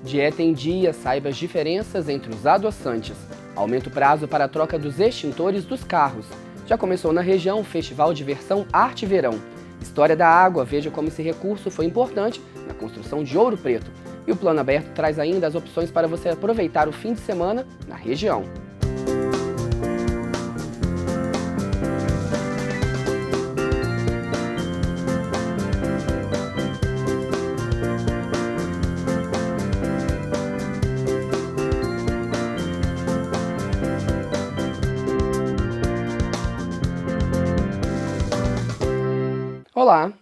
Dieta em dia, saiba as diferenças entre os adoçantes. Aumenta o prazo para a troca dos extintores dos carros. Já começou na região o Festival Diversão Arte Verão. História da água, veja como esse recurso foi importante na construção de Ouro Preto. E o Plano Aberto traz ainda as opções para você aproveitar o fim de semana na região. Olá!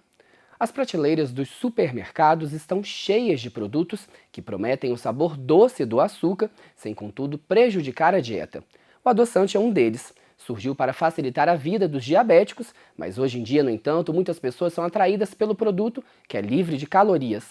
As prateleiras dos supermercados estão cheias de produtos que prometem o sabor doce do açúcar, sem contudo prejudicar a dieta. O adoçante é um deles. Surgiu para facilitar a vida dos diabéticos, mas hoje em dia, no entanto, muitas pessoas são atraídas pelo produto, que é livre de calorias.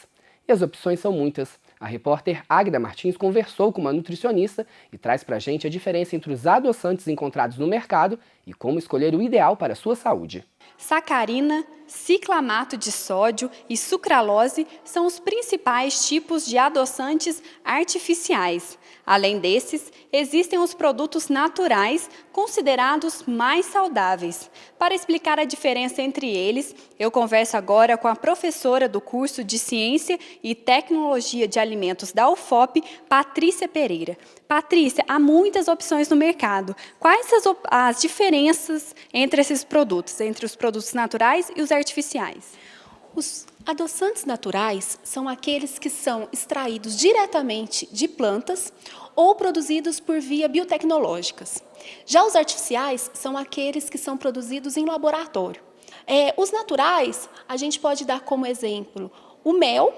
E as opções são muitas. A repórter Águida Martins conversou com uma nutricionista e traz pra gente a diferença entre os adoçantes encontrados no mercado e como escolher o ideal para a sua saúde. Sacarina, ciclamato de sódio e sucralose são os principais tipos de adoçantes artificiais. Além desses, existem os produtos naturais, considerados mais saudáveis. Para explicar a diferença entre eles, eu converso agora com a professora do curso de Ciência e Tecnologia de Alimentos da UFOP, Patrícia Pereira. Patrícia, há muitas opções no mercado. Quais as diferenças entre esses produtos, entre os produtos naturais e os artificiais? Os adoçantes naturais são aqueles que são extraídos diretamente de plantas ou produzidos por via biotecnológicas. Já os artificiais são aqueles que são produzidos em laboratório. Os naturais, a gente pode dar como exemplo o mel,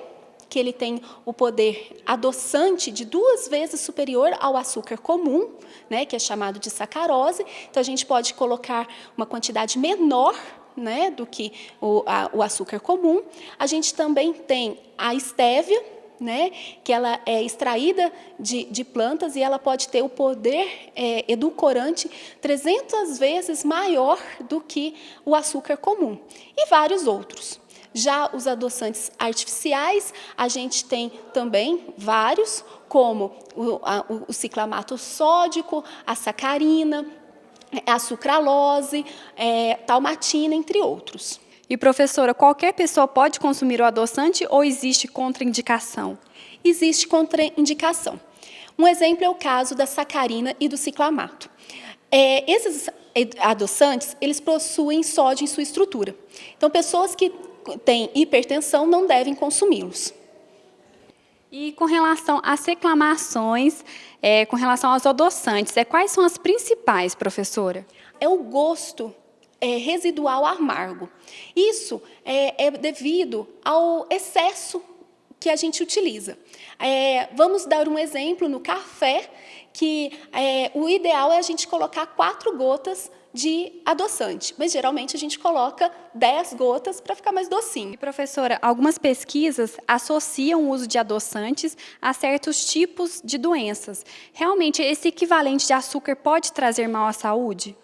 que ele tem o poder adoçante de 2 vezes superior ao açúcar comum, né, que é chamado de sacarose. Então, a gente pode colocar uma quantidade menor, né, do que o açúcar comum. A gente também tem a estévia, né, que ela é extraída de plantas e ela pode ter o poder edulcorante 300 vezes maior do que o açúcar comum. E vários outros. Já os adoçantes artificiais, a gente tem também vários, como o ciclamato sódico, a sacarina, a sucralose, talmatina, entre outros. E, professora, qualquer pessoa pode consumir o adoçante ou existe contraindicação? Existe contraindicação. Um exemplo é o caso da sacarina e do ciclamato. Esses adoçantes, eles possuem sódio em sua estrutura. Então, pessoas que têm hipertensão não devem consumi-los. E com relação às reclamações, com relação aos adoçantes, quais são as principais, professora? É o gosto residual amargo. Isso é devido ao excesso que a gente utiliza. Vamos dar um exemplo no café, que o ideal é a gente colocar 4 gotas de adoçante, mas geralmente a gente coloca 10 gotas para ficar mais docinho. E, professora, algumas pesquisas associam o uso de adoçantes a certos tipos de doenças. Realmente, esse equivalente de açúcar pode trazer mal à saúde?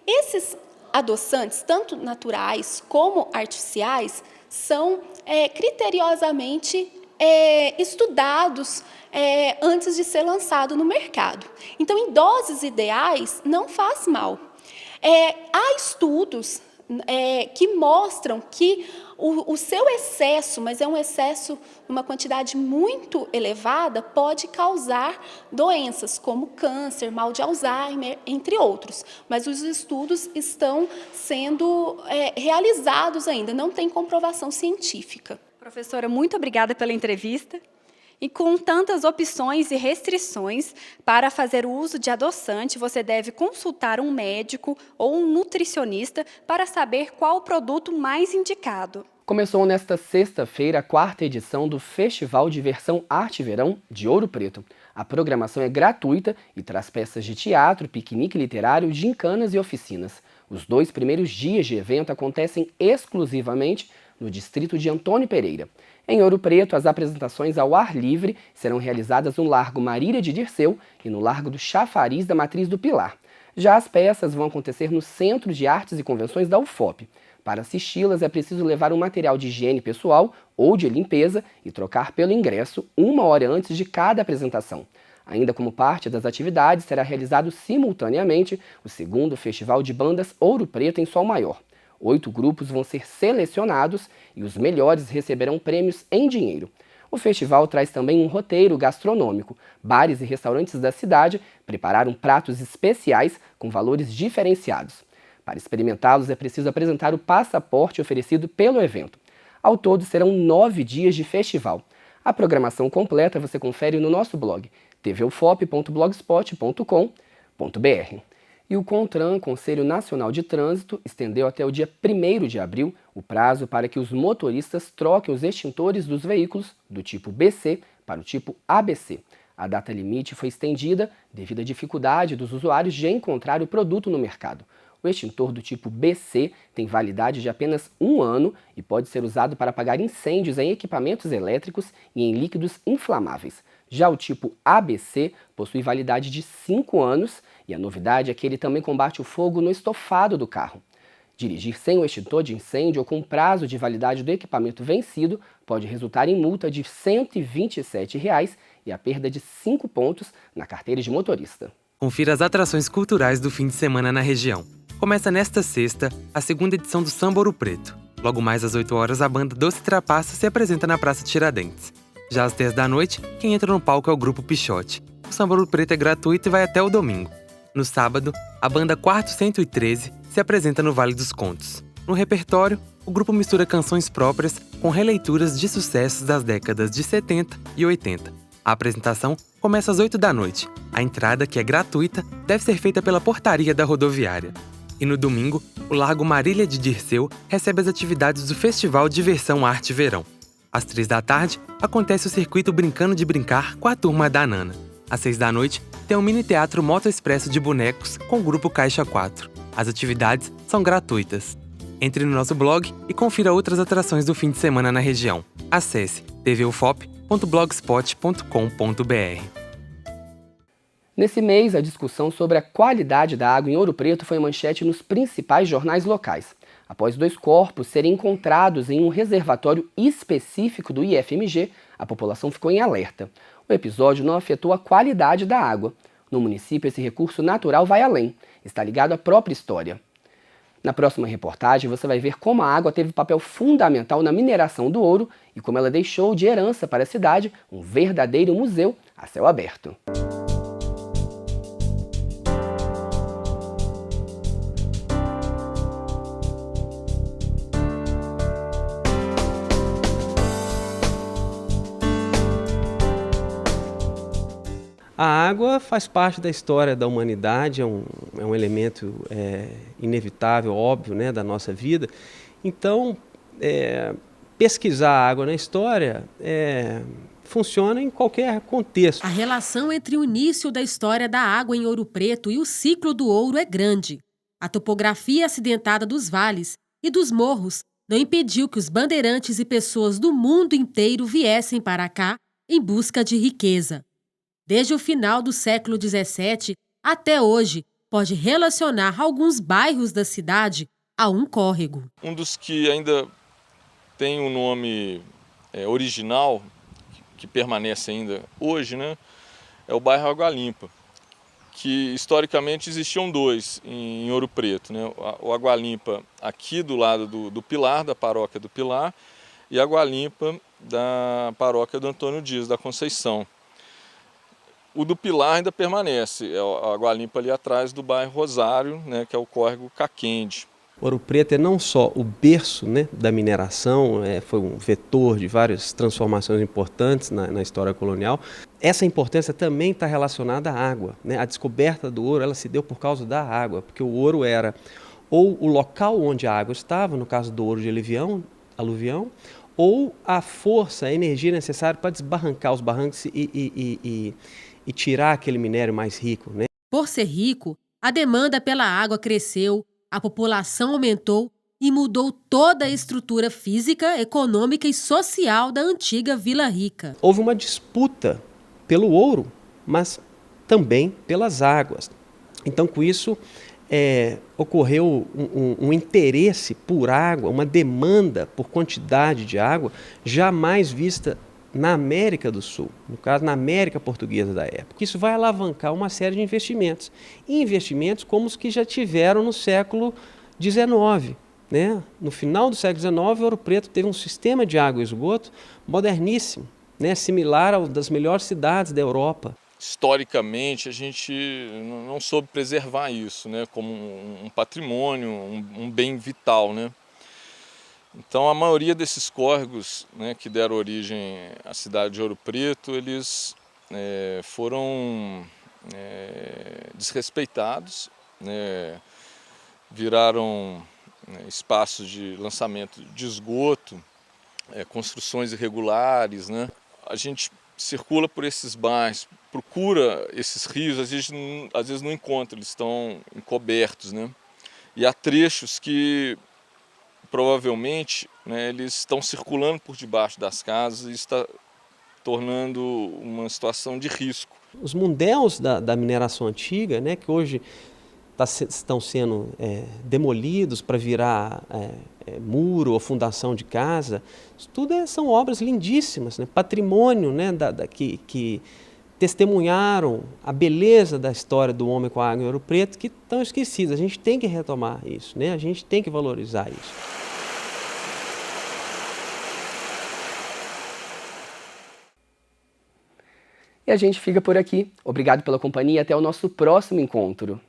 Esses adoçantes, tanto naturais como artificiais, são criteriosamente estudados antes de ser lançado no mercado. Então, em doses ideais, não faz mal. Há estudos que mostram que o seu excesso, mas é um excesso numa quantidade muito elevada, pode causar doenças como câncer, mal de Alzheimer, entre outros. Mas os estudos estão sendo realizados ainda, não tem comprovação científica. Professora, muito obrigada pela entrevista. E com tantas opções e restrições para fazer o uso de adoçante, você deve consultar um médico ou um nutricionista para saber qual o produto mais indicado. Começou nesta sexta-feira a 4ª edição do Festival Diversão Arte Verão de Ouro Preto. A programação é gratuita e traz peças de teatro, piquenique literário, gincanas e oficinas. Os 2 primeiros dias de evento acontecem exclusivamente no distrito de Antônio Pereira. Em Ouro Preto, as apresentações ao ar livre serão realizadas no Largo Marília de Dirceu e no Largo do Chafariz da Matriz do Pilar. Já as peças vão acontecer no Centro de Artes e Convenções da UFOP. Para assisti-las é preciso levar um material de higiene pessoal ou de limpeza e trocar pelo ingresso 1 hora antes de cada apresentação. Ainda como parte das atividades, será realizado simultaneamente o segundo Festival de Bandas Ouro Preto em Sol Maior. 8 grupos vão ser selecionados e os melhores receberão prêmios em dinheiro. O festival traz também um roteiro gastronômico. Bares e restaurantes da cidade prepararam pratos especiais com valores diferenciados. Para experimentá-los é preciso apresentar o passaporte oferecido pelo evento. Ao todo serão 9 dias de festival. A programação completa você confere no nosso blog tvufop.blogspot.com.br. E o CONTRAN, Conselho Nacional de Trânsito, estendeu até o dia 1º de abril o prazo para que os motoristas troquem os extintores dos veículos do tipo BC para o tipo ABC. A data limite foi estendida devido à dificuldade dos usuários de encontrar o produto no mercado. O extintor do tipo BC tem validade de apenas 1 ano e pode ser usado para apagar incêndios em equipamentos elétricos e em líquidos inflamáveis. Já o tipo ABC possui validade de 5 anos e a novidade é que ele também combate o fogo no estofado do carro. Dirigir sem o extintor de incêndio ou com prazo de validade do equipamento vencido pode resultar em multa de R$ 127 e a perda de 5 pontos na carteira de motorista. Confira as atrações culturais do fim de semana na região. Começa nesta sexta a segunda edição do Samba Ouro Preto. Logo mais às 8 horas, a banda Doce Trapaça se apresenta na Praça Tiradentes. Já às 10 da noite, quem entra no palco é o Grupo Pichote. O Samba Ouro Preto é gratuito e vai até o domingo. No sábado, a banda Quarto 113 se apresenta no Vale dos Contos. No repertório, o grupo mistura canções próprias com releituras de sucessos das décadas de 70 e 80. A apresentação começa às 8 da noite. A entrada, que é gratuita, deve ser feita pela portaria da rodoviária. E no domingo, o Largo Marília de Dirceu recebe as atividades do Festival Diversão Arte Verão. Às 3 da tarde, acontece o circuito Brincando de Brincar com a turma da Nana. Às 6 da noite, tem um mini-teatro Moto Expresso de bonecos com o grupo Caixa 4. As atividades são gratuitas. Entre no nosso blog e confira outras atrações do fim de semana na região. Acesse tvufop.blogspot.com.br. Nesse mês, a discussão sobre a qualidade da água em Ouro Preto foi manchete nos principais jornais locais. Após 2 corpos serem encontrados em um reservatório específico do IFMG, a população ficou em alerta. O episódio não afetou a qualidade da água. No município, esse recurso natural vai além, está ligado à própria história. Na próxima reportagem, você vai ver como a água teve papel fundamental na mineração do ouro e como ela deixou de herança para a cidade um verdadeiro museu a céu aberto. A água faz parte da história da humanidade, é um elemento inevitável, óbvio, né, da nossa vida. Então, pesquisar a água na história funciona em qualquer contexto. A relação entre o início da história da água em Ouro Preto e o ciclo do ouro é grande. A topografia acidentada dos vales e dos morros não impediu que os bandeirantes e pessoas do mundo inteiro viessem para cá em busca de riqueza. Desde o final do século XVII até hoje, pode relacionar alguns bairros da cidade a um córrego. Um dos que ainda tem um nome original, que permanece ainda hoje, né, é o bairro Água Limpa, que historicamente existiam 2 em Ouro Preto, né? O Água Limpa aqui do lado do Pilar, da paróquia do Pilar, e Água Limpa da paróquia do Antônio Dias, da Conceição. O do Pilar ainda permanece, é a Água Limpa ali atrás do bairro Rosário, né, que é o córrego Caquende. Ouro Preto é não só o berço, né, da mineração, foi um vetor de várias transformações importantes na história colonial. Essa importância também está relacionada à água, né? A descoberta do ouro ela se deu por causa da água, porque o ouro era ou o local onde a água estava, no caso do ouro de aluvião, ou a força, a energia necessária para desbarrancar os barrancos e tirar aquele minério mais rico, né? Por ser rico, a demanda pela água cresceu, a população aumentou e mudou toda a estrutura física, econômica e social da antiga Vila Rica. Houve uma disputa pelo ouro, mas também pelas águas. Então, com isso, ocorreu um interesse por água, uma demanda por quantidade de água jamais vista na América do Sul, no caso na América Portuguesa da época. Isso vai alavancar uma série de investimentos, e investimentos como os que já tiveram no século XIX. Né? No final do século XIX, Ouro Preto teve um sistema de água e esgoto moderníssimo, né? Similar ao das melhores cidades da Europa. Historicamente, a gente não soube preservar isso, né? Como um patrimônio, um bem vital, né? Então, a maioria desses córregos, né, que deram origem à cidade de Ouro Preto, eles foram desrespeitados, né, viraram espaços de lançamento de esgoto, construções irregulares, né? A gente circula por esses bairros, procura esses rios, às vezes não encontra, eles estão encobertos, né? E há trechos que provavelmente, né, eles estão circulando por debaixo das casas e está tornando uma situação de risco. Os mundéus da mineração antiga, né, que hoje estão sendo demolidos para virar muro ou fundação de casa, isso tudo são obras lindíssimas, né, patrimônio, né, que testemunharam a beleza da história do homem com a água em Ouro Preto, que estão esquecidas. A gente tem que retomar isso, né, a gente tem que valorizar isso. E a gente fica por aqui. Obrigado pela companhia e até o nosso próximo encontro.